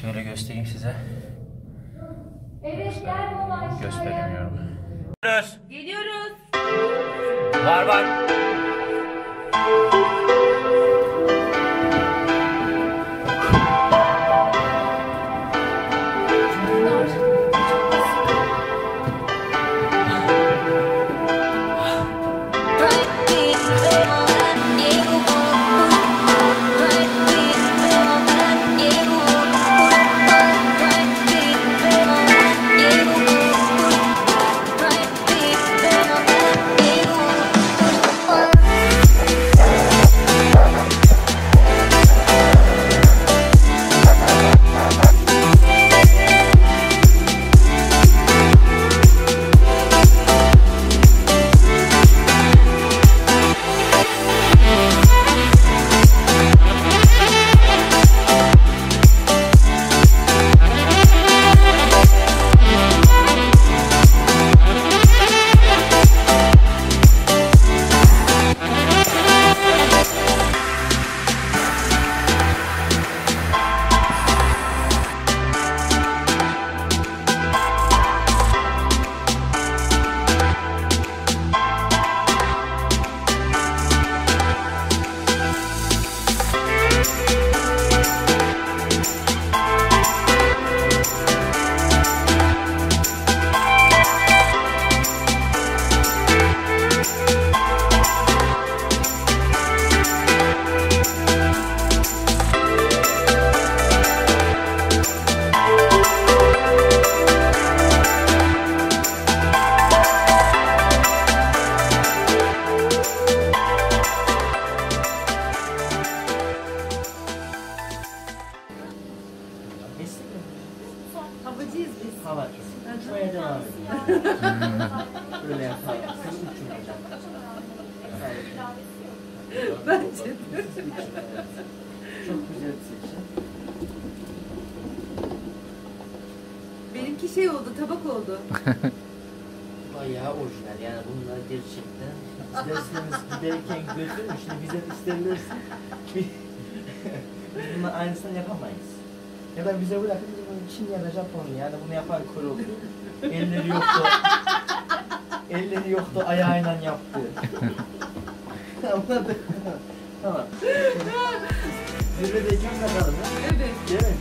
Şöyle göstereyim size. Evet, gel baba aşağıya. Gösteremiyorum. Geliyoruz. Var var. Havacıyız biz. Hava. Uçmaya devam edelim. Böyle yapalım. Siz uçun hocam. Bence de. Çok güzel bir seçim. Benimki şey oldu, tabak oldu. Bayağı orijinal yani bunlar gerçekten. İsterseniz giderken götürün, şimdi bize isterlerse biz bunun aynısını yapamayız. Ya da bize bırakın, biz bunu Çin ya da Japon yani bunu yapan kuru. Elleri yoktu. Elleri yoktu, ayağıyla yaptı. Anladım. Tamam. Zirvedeyken bakalım. Evet. Değil mi?